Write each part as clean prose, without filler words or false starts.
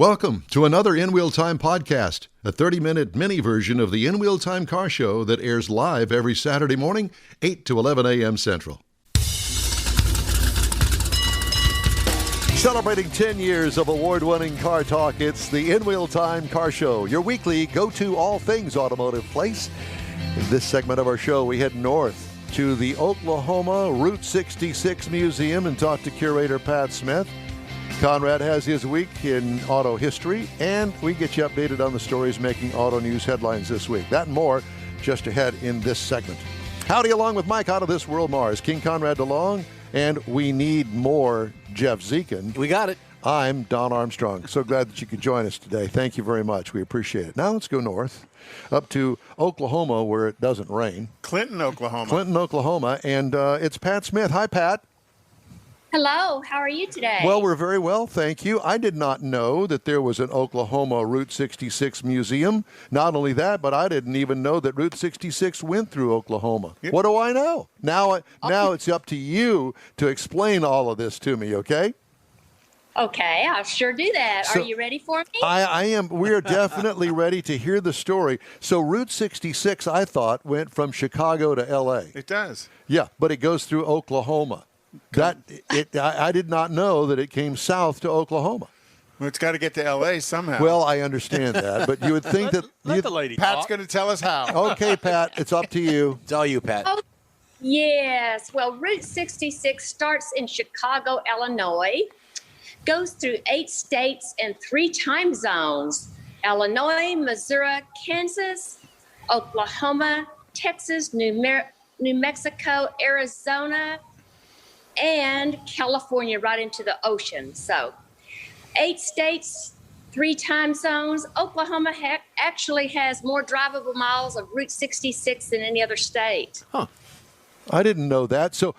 Welcome to another In Wheel Time podcast, a 30-minute mini version of the In Wheel Time car show that airs live every Saturday morning, 8 to 11 a.m. Central. Celebrating 10 years of award-winning car talk, it's the In Wheel Time car show, your weekly go-to all things automotive place. In this segment of our show, we head north to the Oklahoma Route 66 Museum and talk to curator Pat Smith. Conrad has his week in auto history, and we get you updated on the stories making auto news headlines this week. That and more just ahead in this segment. Howdy, along with Mike out of this world, Mars, King Conrad DeLong, and we need more Jeff Zekin. We got it. I'm Don Armstrong. So glad that you could join us today. Thank you very much. We appreciate it. Now let's go north up to Oklahoma where it doesn't rain. Clinton, Oklahoma. Clinton, Oklahoma, and it's Pat Smith. Hi, Pat. Hello, how are you today? Well, we're very well, thank you. I did not know that there was an Oklahoma Route 66 museum. Not only that, but I didn't even know that Route 66 went through Oklahoma. Yep. What do I know? Now it's up to you to explain all of this to me, okay? Okay, I'll sure do that. So, are you ready for me? I am. We're definitely ready to hear the story. So Route 66, I thought, went from Chicago to L.A. It does. Yeah, but it goes through Oklahoma. I did not know that it came south to Oklahoma. Well, it's got to get to L.A. somehow. Well, I understand that, but you would think that Let the lady Pat's talk. going to tell us how. Okay, Pat, it's up to you. It's all you, Pat. Oh, yes. Well, Route 66 starts in Chicago, Illinois, goes through 8 states and 3 time zones: Illinois, Missouri, Kansas, Oklahoma, Texas, New Mexico, Arizona, and California, right into the ocean. So 8 states, 3 time zones. Oklahoma actually has more drivable miles of Route 66 than any other state. Huh. I didn't know that. So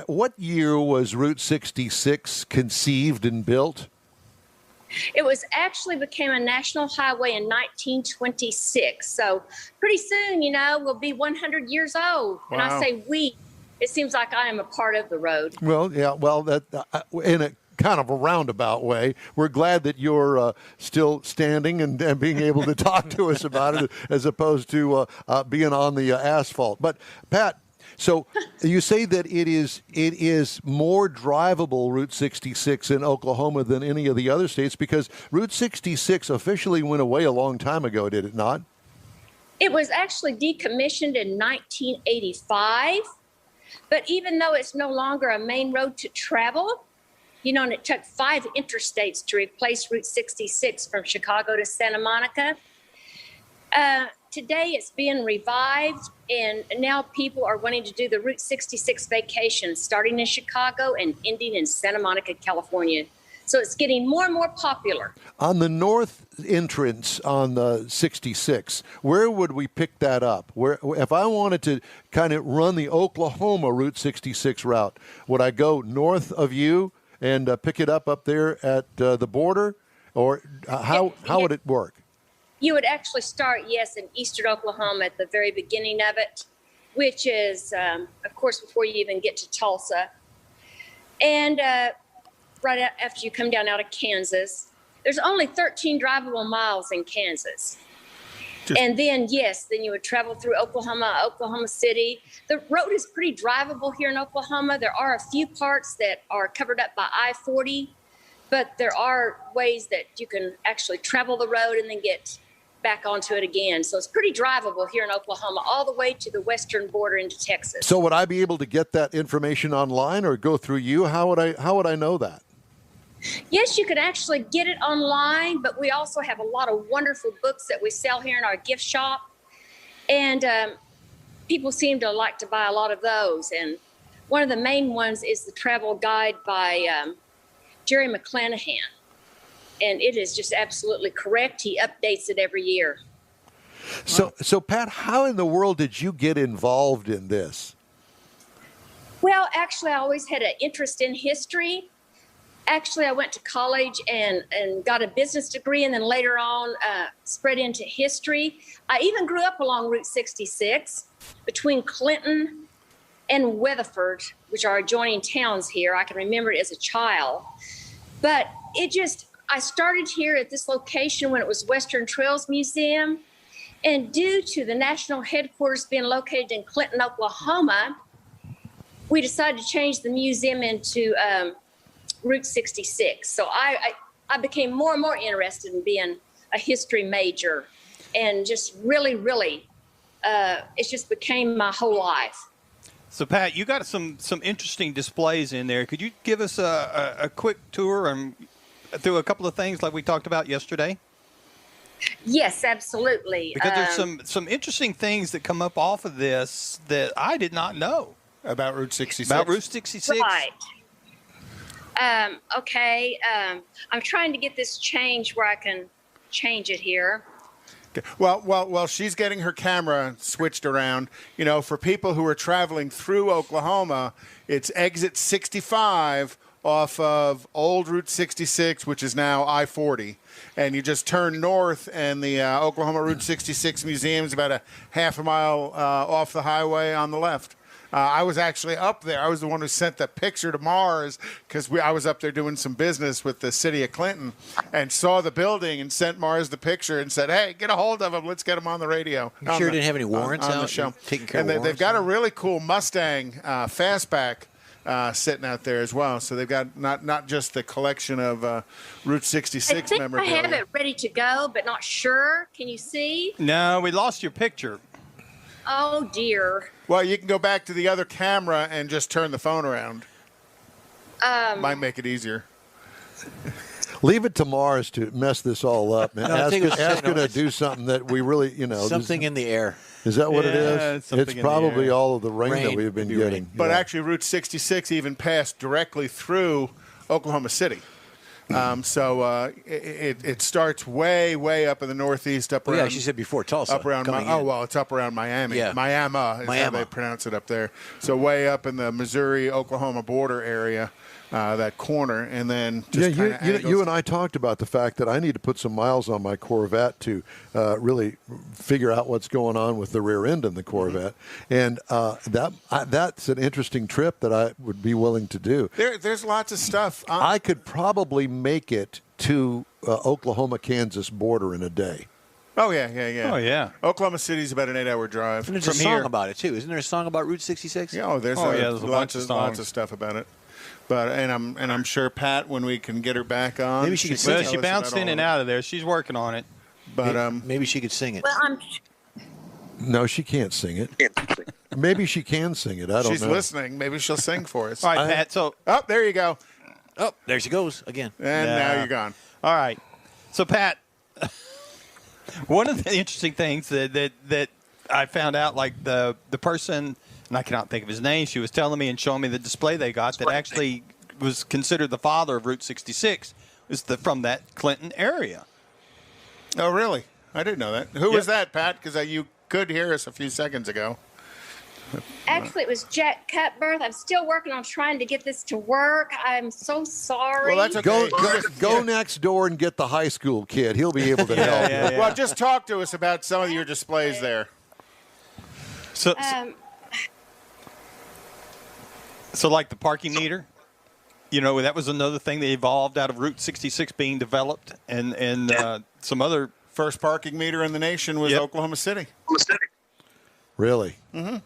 what year was Route 66 conceived and built? It was actually became a national highway in 1926. So pretty soon, we'll be 100 years old. Wow. And I say we. It seems like I am a part of the road. Well, yeah, that in a kind of a roundabout way. We're glad that you're still standing and being able to talk to us about it as opposed to being on the asphalt. But, Pat, so you say that it is more drivable, Route 66 in Oklahoma, than any of the other states, because Route 66 officially went away a long time ago, did it not? It was actually decommissioned in 1985. But even though it's no longer a main road to travel, and it took 5 interstates to replace Route 66 from Chicago to Santa Monica, today it's being revived, and now people are wanting to do the Route 66 vacation, starting in Chicago and ending in Santa Monica, California. So it's getting more and more popular. On the north entrance on the 66, where would we pick that up? Where, if I wanted to kind of run the Oklahoma Route 66 route, would I go north of you and pick it up there at the border? Or how would it work? You would actually start, yes, in eastern Oklahoma at the very beginning of it, which is, of course, before you even get to Tulsa. And right after you come down out of Kansas. There's only 13 drivable miles in Kansas. And then you would travel through Oklahoma City. The road is pretty drivable here in Oklahoma. There are a few parts that are covered up by I-40, but there are ways that you can actually travel the road and then get back onto it again. So it's pretty drivable here in Oklahoma, all the way to the western border into Texas. So would I be able to get that information online or go through you? How would I know that? Yes, you can actually get it online, but we also have a lot of wonderful books that we sell here in our gift shop. And people seem to like to buy a lot of those. And one of the main ones is the travel guide by Jerry McClanahan. And it is just absolutely correct. He updates it every year. So Pat, how in the world did you get involved in this? Well, actually, I always had an interest in history. Actually, I went to college and got a business degree, and then later on spread into history. I even grew up along Route 66 between Clinton and Weatherford, which are adjoining towns here. I can remember it as a child. But I started here at this location when it was Western Trails Museum. And due to the national headquarters being located in Clinton, Oklahoma, we decided to change the museum into Route 66. So I became more and more interested in being a history major, and just really, it just became my whole life. So, Pat, you got some interesting displays in there. Could you give us a quick tour and through a couple of things like we talked about yesterday? Yes, absolutely. Because there's some interesting things that come up off of this that I did not know. About Route 66. About Route 66. Right. Okay. I'm trying to get this changed where I can change it here. Well, she's getting her camera switched around. You know, for people who are traveling through Oklahoma, it's exit 65 off of old Route 66, which is now I-40. And you just turn north, and the Oklahoma Route 66 Museum is about a half a mile off the highway on the left. I was actually up there. I was the one who sent the picture to Mars because I was up there doing some business with the city of Clinton and saw the building and sent Mars the picture and said, hey, get a hold of him. Let's get him on the radio. You sure didn't have any warrants on out? The show. Taking care and of warrants? They've got a really cool Mustang fastback sitting out there as well. So they've got not just the collection of Route 66 memorabilia. I have it ready to go, but not sure. Can you see? No, we lost your picture. Oh, dear. Well, you can go back to the other camera and just turn the phone around. Might make it easier. Leave it to Mars to mess this all up, man. Ask her to do something that we really, something in the air. Is that what it is? It's probably all of the rain that we've been getting. But actually, Route 66 even passed directly through Oklahoma City. So it starts way up in the northeast, up around. Yeah, she said before Tulsa. Up around. It's up around Miami. Yeah. Miami is how they pronounce it up there. So way up in the Missouri-Oklahoma border area. That corner, and then just you and I talked about the fact that I need to put some miles on my Corvette to really figure out what's going on with the rear end in the Corvette, and that's an interesting trip that I would be willing to do. There's lots of stuff. I could probably make it to Oklahoma-Kansas border in a day. Oh yeah. Oh yeah. Oklahoma City's about an 8-hour drive. And there's a song about it too, isn't there? A song about Route 66? Yeah. There's lots of stuff about it. But I'm sure Pat, when we can get her back on, maybe she could sing. Well, she bounced in and out of there. She's working on it. But maybe she could sing it. Well, No, she can't sing it. Maybe she can sing it. I don't know. She's listening. Maybe she'll sing for us. All right, Pat. So there you go. Oh, there she goes again. And now you're gone. All right. So Pat, one of the interesting things that I found out, like the person, and I cannot think of his name, she was telling me and showing me the display they got that actually was considered the father of Route 66 was from that Clinton area. Oh, really? I didn't know that. Who was that, Pat? Because you could hear us a few seconds ago. actually, it was Jack Cutbirth. I'm still working on trying to get this to work. I'm so sorry. Well, that's okay. Go next door and get the high school kid. He'll be able to help. Yeah. Well, just talk to us about some of your displays there. So like the parking meter, that was another thing that evolved out of Route 66 being developed, and some other. First parking meter in the nation was Oklahoma City. Really? Mm-hmm.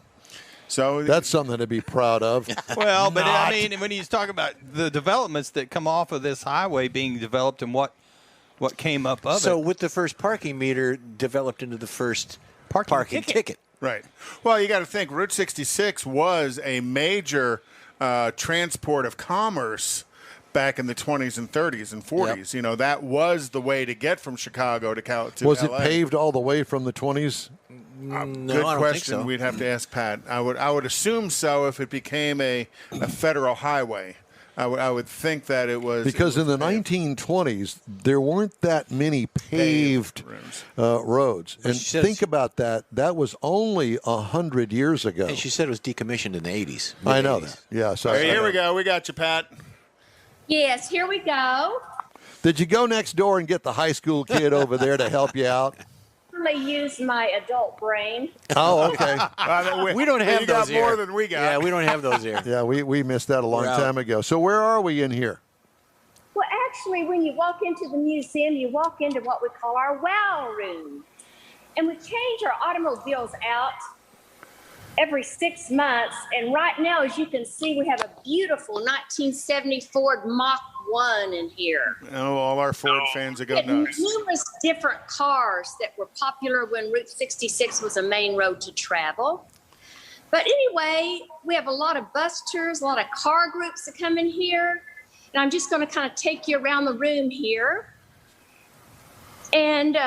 So that's something to be proud of. Well, but I mean, when you talk about the developments that come off of this highway being developed and what came up of it. So with the first parking meter developed into the first parking ticket. Right. Well, you got to think Route 66 was a major transport of commerce back in the 20s and 30s and 40s. Yep. That was the way to get from Chicago to Was LA. it paved all the way from the 20s? No, good I don't question. think so. We'd have to ask Pat. I would assume so if it became a federal highway. I would think that it was. Because in the 1920s, there weren't that many paved roads. And think about that. That was only 100 years ago. And she said it was decommissioned in the 80s. I know that. Yeah. So here we go. We got you, Pat. Yes, here we go. Did you go next door and get the high school kid over there to help you out? I use my adult brain. Oh, okay. We don't have those here. More than we got. Yeah, we don't have those here. Yeah, we missed that a long time ago. So where are we in here? Well, actually, when you walk into the museum, you walk into what we call our wow room. And we change our automobiles out every 6 months. And right now, as you can see, we have a beautiful 1970 Ford Mach 1 in here. Oh, all our Ford fans are We going had nuts. numerous different cars that were popular when Route 66 was a main road to travel. But anyway, we have a lot of bus tours, a lot of car groups that come in here. And I'm just going to kind of take you around the room here. And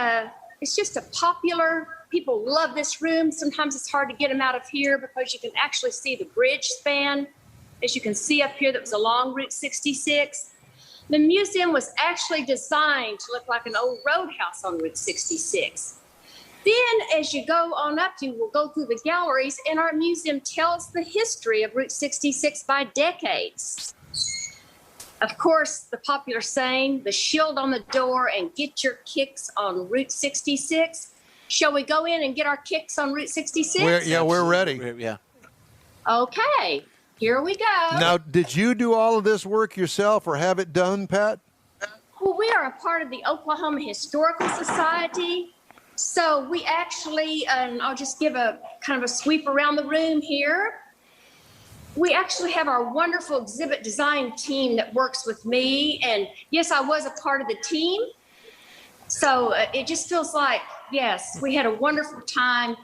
it's just a popular, people love this room. Sometimes it's hard to get them out of here because you can actually see the bridge span. As you can see up here, that was along Route 66. The museum was actually designed to look like an old roadhouse on Route 66. Then as you go on up, you will go through the galleries, and our museum tells the history of Route 66 by decades. Of course, the popular saying, the shield on the door and get your kicks on Route 66. Shall we go in and get our kicks on Route 66? We're ready. Yeah. Okay, here we go. Now, did you do all of this work yourself or have it done, Pat? Well, we are a part of the Oklahoma Historical Society. So we actually, and I'll just give a kind of a sweep around the room here. We actually have our wonderful exhibit design team that works with me. And yes, I was a part of the team. So it just feels like, yes, we had a wonderful time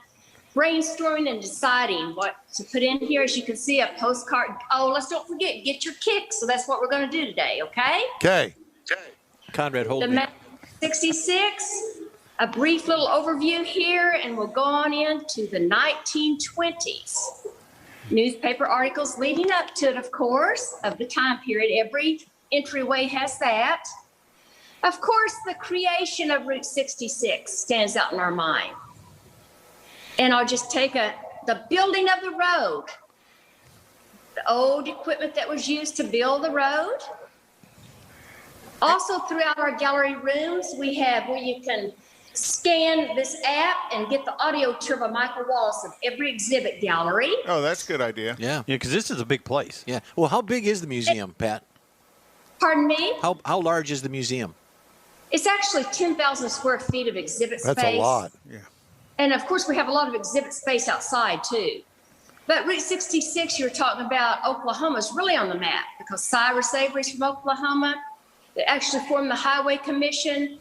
brainstorming and deciding what to put in here. As you can see, a postcard. Oh, let's don't forget, get your kicks. So that's what we're going to do today, okay? Okay. Conrad, hold The me. map 66, a brief little overview here, and we'll go on into the 1920s. Newspaper articles leading up to it, of course, of the time period. Every entryway has that. Of course, the creation of Route 66 stands out in our mind. And I'll just take the building of the road, the old equipment that was used to build the road. Also, throughout our gallery rooms, we have where you can scan this app and get the audio tour by Michael Wallace of every exhibit gallery. Oh, that's a good idea. Yeah. Yeah, because this is a big place. Yeah. Well, how big is the museum, Pat? Pardon me? How large is the museum? It's actually 10,000 square feet of exhibit space. That's a lot. Yeah. And of course, we have a lot of exhibit space outside too. But Route 66, you're talking about Oklahoma, is really on the map because Cyrus Avery's from Oklahoma. They actually formed the Highway Commission.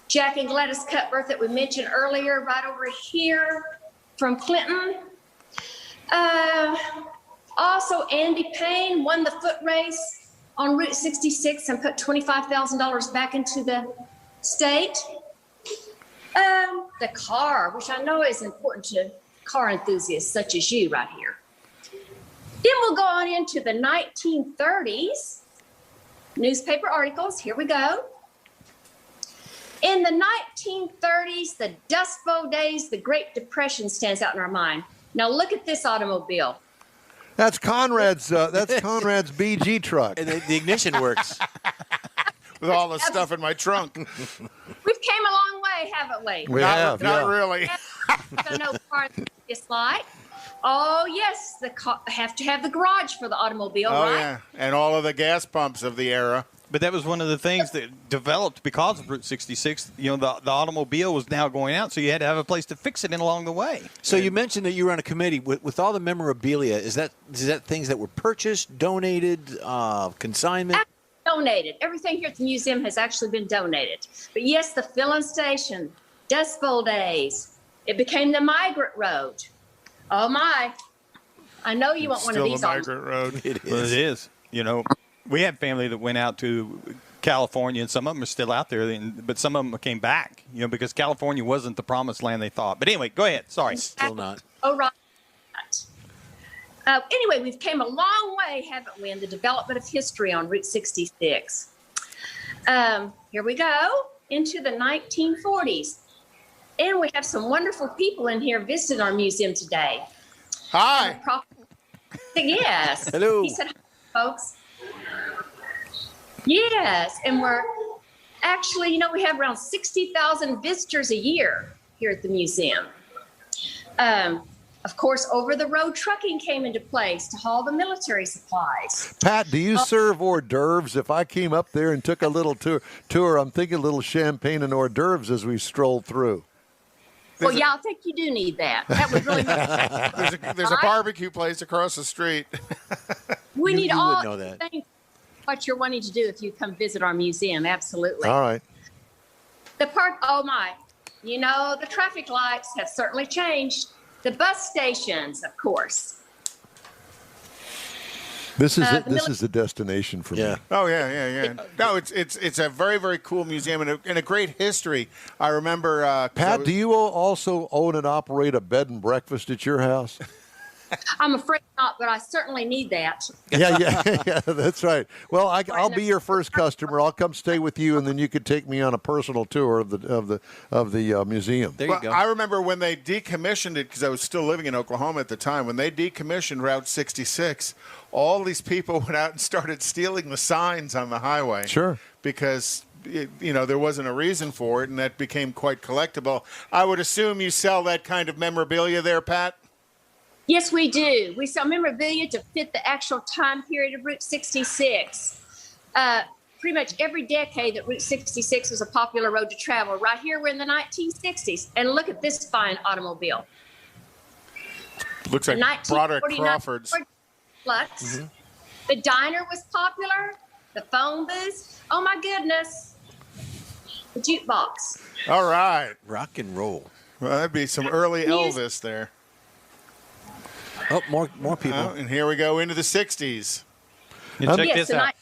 Jack and Gladys Cuthbert that we mentioned earlier, right over here from Clinton. Also, Andy Payne won the foot race on Route 66 and put $25,000 back into the state. The car, which I know is important to car enthusiasts such as you right here. Then we'll go on into the 1930s. Newspaper articles, here we go. In the 1930s, the Dust Bowl days, the Great Depression stands out in our mind. Now look at this automobile. That's Conrad's BG truck. And the ignition works. With all the stuff in my trunk. We've came a long way, haven't we? We have, Not yeah. really. So no part it's like. Oh yes, have to have the garage for the automobile, Oh, right? yeah. And all of the gas pumps of the era. But that was one of the things that developed because of Route 66. You know, the automobile was now going out, so you had to have a place to fix it in along the way. So you mentioned that you were on a committee with all the memorabilia. Is that things that were purchased, donated, consignment? Donated. Everything here at the museum has actually been donated. But yes, the filling station, Dust Bowl days. It became the migrant road. Oh my! I know you want one of Still these. the migrant road. It is. Well, it is. You know, we had family that went out to California, and some of them are still out there, but some of them came back, you know, because California wasn't the promised land they thought. But anyway, go ahead. Sorry. Still not. Oh, right. Anyway, we've came a long way, haven't we, in the development of history on Route 66. Here we go into the 1940s. And we have some wonderful people in here visiting our museum today. Hi. Yes. Hello. He said, hi, folks. Yes. And we're actually, you know, we have around 60,000 visitors a year here at the museum. Of course, over-the-road trucking came into place to haul the military supplies. Pat, do you serve hors d'oeuvres? If I came up there and took a little tour, I'm thinking a little champagne and hors d'oeuvres as we strolled through. Well, yeah, I think you do need that. That would really make There's a barbecue place across the street. We need you all would know that. things what you're wanting to do if you come visit our museum. Absolutely. All right. The park, oh my. You know, the traffic lights have certainly changed. The bus stations, of course. This is the destination for me. Oh yeah. No, it's a very, very cool museum and a great history. I remember. Pat, do you also own and operate a bed and breakfast at your house? I'm afraid not, but I certainly need that. Yeah, that's right. Well, I'll be your first customer. I'll come stay with you, and then you could take me on a personal tour of the museum. There you go. I remember when they decommissioned it, because I was still living in Oklahoma at the time. When they decommissioned Route 66, all these people went out and started stealing the signs on the highway. Sure. Because there wasn't a reason for it, and that became quite collectible. I would assume you sell that kind of memorabilia there, Pat? Yes, we do. We sell memorabilia to fit the actual time period of Route 66. Pretty much every decade that Route 66 was a popular road to travel. Right here, we're in the 1960s. And look at this fine automobile. Looks like Broderick Crawford's. Lux. Mm-hmm. The diner was popular. The phone booth. Oh, my goodness. The jukebox. All right. Rock and roll. Well, that'd be some early Elvis there. Oh, more people. And here we go into the 60s. And check this out.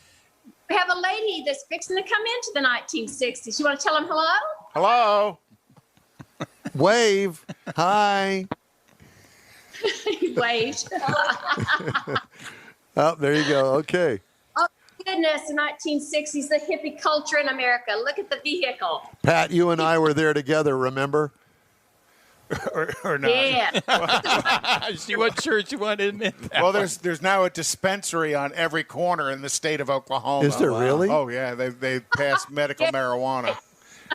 We have a lady that's fixing to come into the 1960s. You want to tell them hello? Hello. Wave. Hi. He waved. Oh, there you go. Okay. Oh, goodness, the 1960s, the hippie culture in America. Look at the vehicle. Pat, you and I were there together, remember? or not. Yeah. She wasn't sure she wanted to admit that. Well, there's now a dispensary on every corner in the state of Oklahoma. Is there really? Oh, yeah. They passed medical marijuana.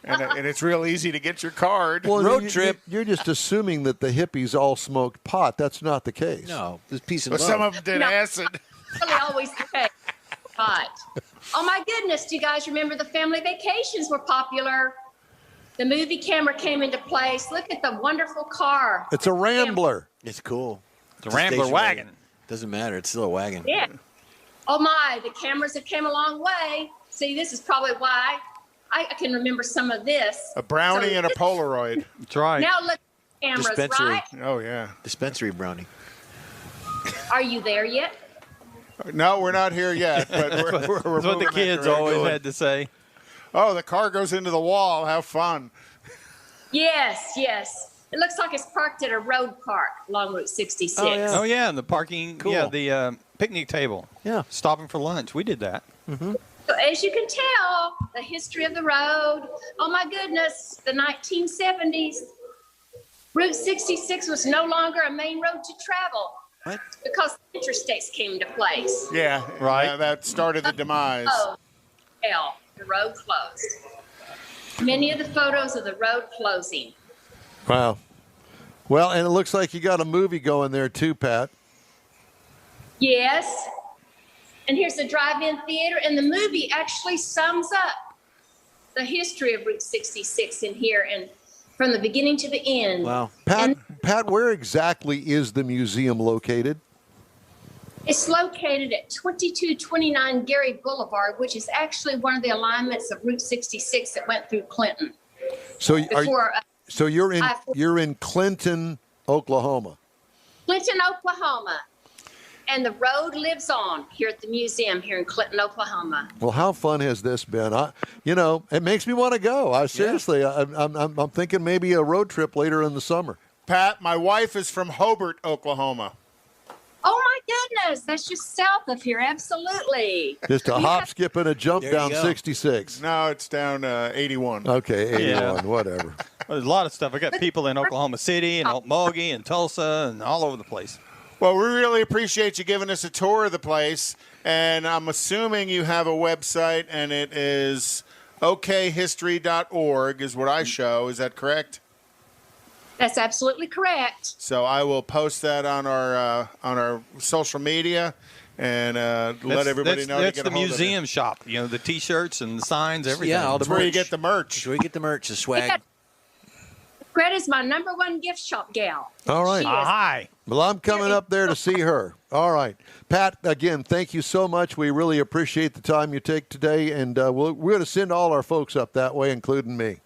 And it's real easy to get your card. Well, Road trip. You're just assuming that the hippies all smoked pot. That's not the case. No, there's peace and But love. some of them did No. acid. Really always the case. Right. Oh, my goodness. Do you guys remember the family vacations were popular? The movie camera came into place. Look at the wonderful car. It's a Rambler. It's cool. It's a Rambler station wagon. Doesn't matter. It's still a wagon. Yeah. Oh, my. The cameras have came a long way. See, this is probably why I can remember some of this. A brownie and a Polaroid. That's right. Now look at the cameras, Dispensary. right? Oh, yeah. Dispensary brownie. Are you there yet? No, we're not here yet. But we're That's what the moving that kids direction. always had to say. Oh, the car goes into the wall. How fun. Yes, yes. It looks like it's parked at a road park along Route 66. Oh, yeah. Oh, yeah, and the parking, Cool. yeah, the picnic table. Yeah. Stopping for lunch. We did that. So as you can tell, the history of the road, oh my goodness, the 1970s, Route 66 was no longer a main road to travel. What? Because interstates came into place. Yeah. Right. That started the demise. Oh, hell, the road closed. Many of the photos of the road closing. Wow. Well, and it looks like you got a movie going there too, Pat. Yes. And here's the drive-in theater, and the movie actually sums up the history of Route 66 in here, and from the beginning to the end. Wow. Pat, where exactly is the museum located? It's located at 2229 Gary Boulevard, which is actually one of the alignments of Route 66 that went through Clinton. So Before you're in Clinton, Oklahoma. Clinton, Oklahoma. And the road lives on here at the museum here in Clinton, Oklahoma. Well, how fun has this been? It makes me want to go. I'm thinking maybe a road trip later in the summer. Pat, my wife is from Hobart, Oklahoma. Oh, my goodness. That's just south of here. Absolutely. Just a hop, skip, and a jump There you down go. 66. No, it's down 81. Okay, 81, Yeah. whatever. Well, there's a lot of stuff. I got people in Oklahoma City and Okmulgee and Tulsa and all over the place. Well, we really appreciate you giving us a tour of the place. And I'm assuming you have a website, and it is okhistory.org is what I show. Is that correct? That's absolutely correct. So I will post that on our social media and let everybody know to That's get the a hold of it. museum shop. You know, the T-shirts and the signs, everything. Yeah, all the That's where you merch. get the merch. That's where you get the merch, the swag. Greta's my number one gift shop gal. All right. She is. Hi. Well, I'm coming up there to see her. All right. Pat, again, thank you so much. We really appreciate the time you take today, and we're going to send all our folks up that way, including me.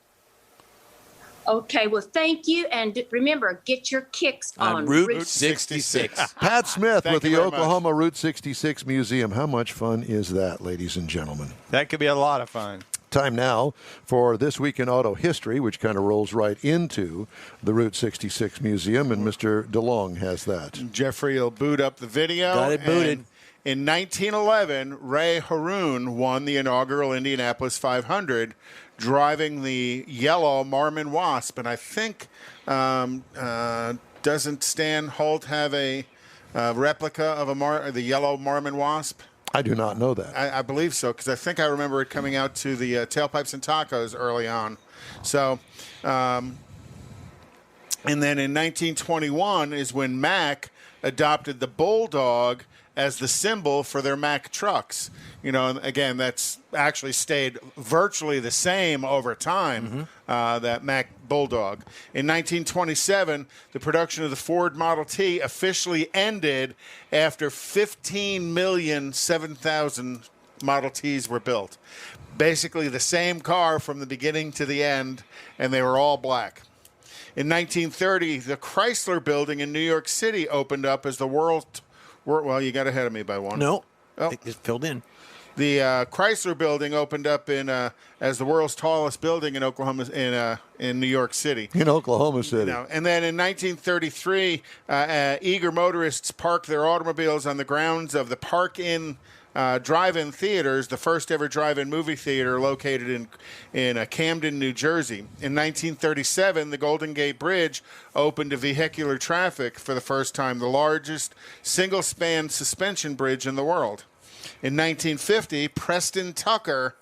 Okay, well, thank you. And remember, get your kicks On on Route 66. Pat Smith Thank with you the very much. Oklahoma Route 66 Museum. How much fun is that, ladies and gentlemen? That could be a lot of fun. Time now for This Week in Auto History, which kind of rolls right into the Route 66 Museum, and Mr. DeLong has that. Jeffrey will boot up the video. Got it booted. And in 1911, Ray Haroon won the inaugural Indianapolis 500, driving the yellow Marmon Wasp. And I think, doesn't Stan Holt have a replica of the yellow Marmon Wasp? I do not know that. I believe so, because I think I remember it coming out to the Tailpipes and Tacos early on. So, and then in 1921 is when Mack adopted the Bulldog as the symbol for their Mack trucks. You know, and again, that's actually stayed virtually the same over time, that Mack Bulldog. In 1927, the production of the Ford Model T officially ended after 15,007,000 Model Ts were built. Basically the same car from the beginning to the end, and they were all black. In 1930, the Chrysler Building in New York City opened up as the well, you got ahead of me by one. No, Oh. it's filled in. The Chrysler Building opened up as the world's tallest building in Oklahoma, in New York City. In Oklahoma City. You know, and then in 1933, eager motorists parked their automobiles on the grounds of the Park-In drive-in theaters, the first ever drive-in movie theater located in Camden, New Jersey. In 1937, the Golden Gate Bridge opened to vehicular traffic for the first time, the largest single-span suspension bridge in the world. In 1950, Preston Tucker,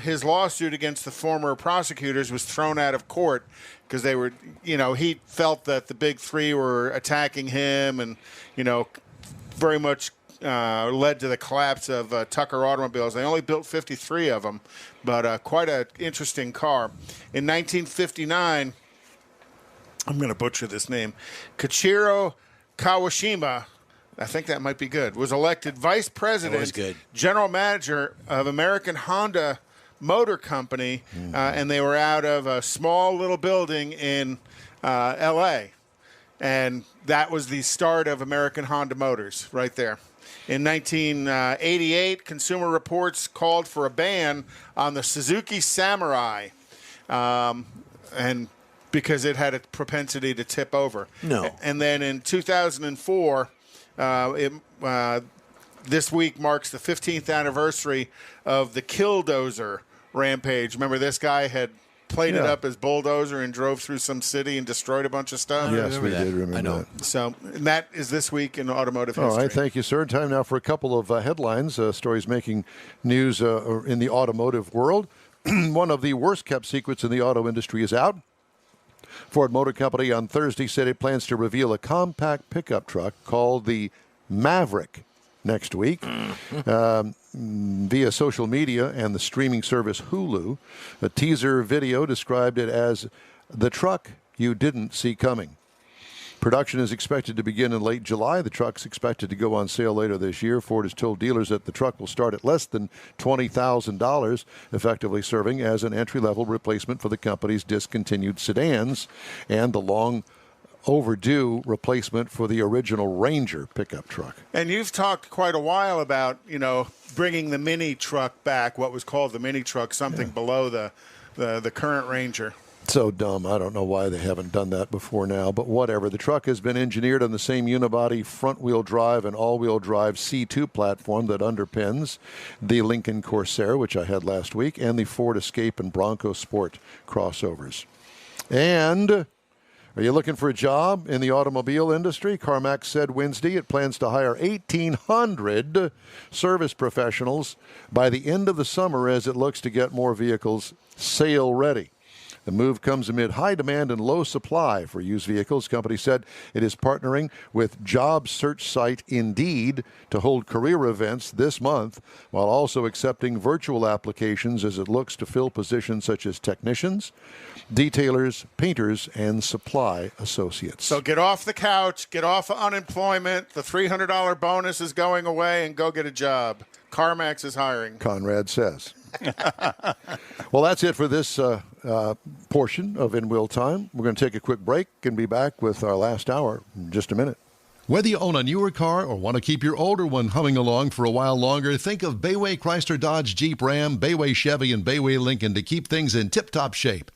his lawsuit against the former prosecutors was thrown out of court because they were, he felt that the Big Three were attacking him and, very much led to the collapse of Tucker automobiles. They only built 53 of them, but quite an interesting car. In 1959, I'm going to butcher this name, Koichiro Kawashima, I think that might be good, was elected vice president, general manager of American Honda Motor Company, and they were out of a small little building in L.A., and that was the start of American Honda Motors right there. In 1988, Consumer Reports called for a ban on the Suzuki Samurai, and because it had a propensity to tip over. No. And then in 2004, this week marks the 15th anniversary of the Killdozer rampage. Remember, this guy had played it up as Bulldozer and drove through some city and destroyed a bunch of stuff? Yes, we did remember that. So that is this week in automotive history. All right, thank you, sir. Time now for a couple of headlines, stories making news in the automotive world. One of the worst-kept secrets in the auto industry is out. Ford Motor Company on Thursday said it plans to reveal a compact pickup truck called the Maverick next week via social media and the streaming service Hulu. A teaser video described it as the truck you didn't see coming. Production is expected to begin in late July. The truck's expected to go on sale later this year. Ford has told dealers that the truck will start at less than $20,000, effectively serving as an entry-level replacement for the company's discontinued sedans and the long overdue replacement for the original Ranger pickup truck. And you've talked quite a while about, bringing the mini truck back, what was called the mini truck, something below the current Ranger. So dumb. I don't know why they haven't done that before now, but whatever. The truck has been engineered on the same unibody front-wheel drive and all-wheel drive C2 platform that underpins the Lincoln Corsair, which I had last week, and the Ford Escape and Bronco Sport crossovers. And are you looking for a job in the automobile industry? CarMax said Wednesday it plans to hire 1,800 service professionals by the end of the summer as it looks to get more vehicles sale ready. The move comes amid high demand and low supply for used vehicles. Company said it is partnering with job search site Indeed to hold career events this month, while also accepting virtual applications as it looks to fill positions such as technicians, detailers, painters, and supply associates. So get off the couch, get off of unemployment. The $300 bonus is going away, and go get a job. CarMax is hiring. Conrad says. Well, that's it for this portion of In Wheel Time. We're going to take a quick break and be back with our last hour in just a minute. Whether you own a newer car or want to keep your older one humming along for a while longer, think of Bayway Chrysler Dodge Jeep Ram, Bayway Chevy, and Bayway Lincoln to keep things in tip-top shape.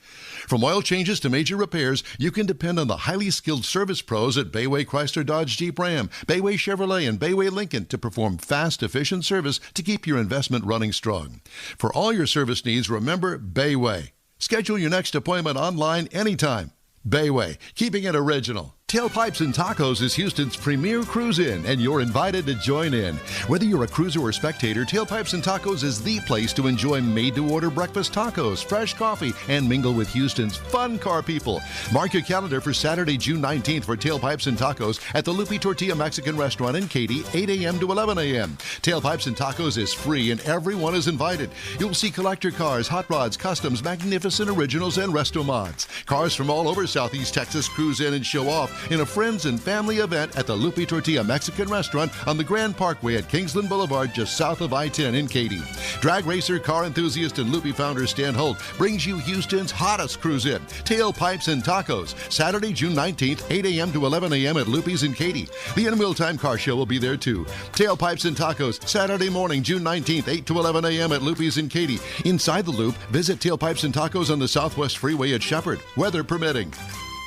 From oil changes to major repairs, you can depend on the highly skilled service pros at Bayway Chrysler Dodge Jeep Ram, Bayway Chevrolet, and Bayway Lincoln to perform fast, efficient service to keep your investment running strong. For all your service needs, remember Bayway. Schedule your next appointment online anytime. Bayway, keeping it original. Tailpipes and Tacos is Houston's premier cruise-in, and you're invited to join in. Whether you're a cruiser or spectator, Tailpipes and Tacos is the place to enjoy made-to-order breakfast tacos, fresh coffee, and mingle with Houston's fun car people. Mark your calendar for Saturday, June 19th for Tailpipes and Tacos at the Lupe Tortilla Mexican Restaurant in Katy, 8 a.m. to 11 a.m. Tailpipes and Tacos is free, and everyone is invited. You'll see collector cars, hot rods, customs, magnificent originals, and resto mods. Cars from all over Southeast Texas cruise in and show off in a friends and family event at the Lupe Tortilla Mexican Restaurant on the Grand Parkway at Kingsland Boulevard, just south of I-10 in Katy. Drag racer, car enthusiast, and Lupe founder Stan Holt brings you Houston's hottest cruise-in, Tailpipes and Tacos, Saturday, June 19th, 8 a.m. to 11 a.m. at Lupe's in Katy. The In Wheel Time Car Show will be there too. Tailpipes and Tacos, Saturday morning, June 19th, 8 to 11 a.m. at Lupe's in Katy. Inside the Loop, visit Tailpipes and Tacos on the Southwest Freeway at Shepherd, weather permitting.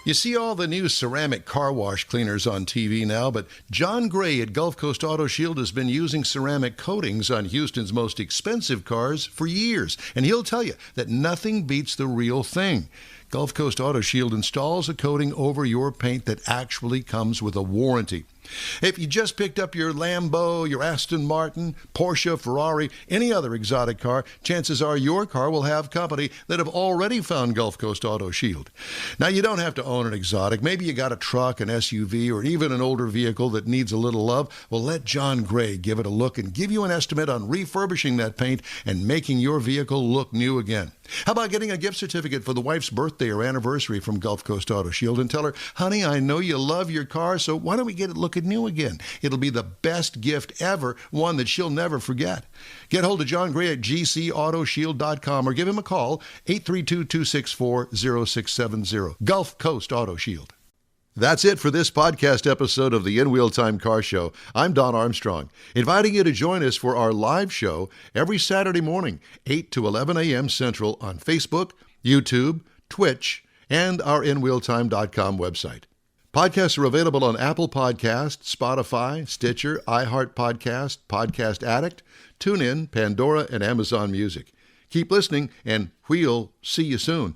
You see all the new ceramic car wash cleaners on TV now, but John Gray at Gulf Coast Auto Shield has been using ceramic coatings on Houston's most expensive cars for years, and he'll tell you that nothing beats the real thing. Gulf Coast Auto Shield installs a coating over your paint that actually comes with a warranty. If you just picked up your Lambo, your Aston Martin, Porsche, Ferrari, any other exotic car, chances are your car will have company that have already found Gulf Coast Auto Shield. Now, you don't have to own an exotic. Maybe you got a truck, an SUV, or even an older vehicle that needs a little love. Well, let John Gray give it a look and give you an estimate on refurbishing that paint and making your vehicle look new again. How about getting a gift certificate for the wife's birthday or anniversary from Gulf Coast Auto Shield and tell her, honey, I know you love your car, so why don't we get it looking new again? It'll be the best gift ever, one that she'll never forget. Get hold of John Gray at gcautoshield.com or give him a call, 832-264-0670. Gulf Coast Auto Shield. That's it for this podcast episode of the In Wheel Time Car Show. I'm Don Armstrong, inviting you to join us for our live show every Saturday morning, 8 to 11 a.m. Central on Facebook, YouTube, Twitch, and our InWheelTime.com website. Podcasts are available on Apple Podcasts, Spotify, Stitcher, iHeart Podcast, Podcast Addict, TuneIn, Pandora, and Amazon Music. Keep listening, and we'll see you soon.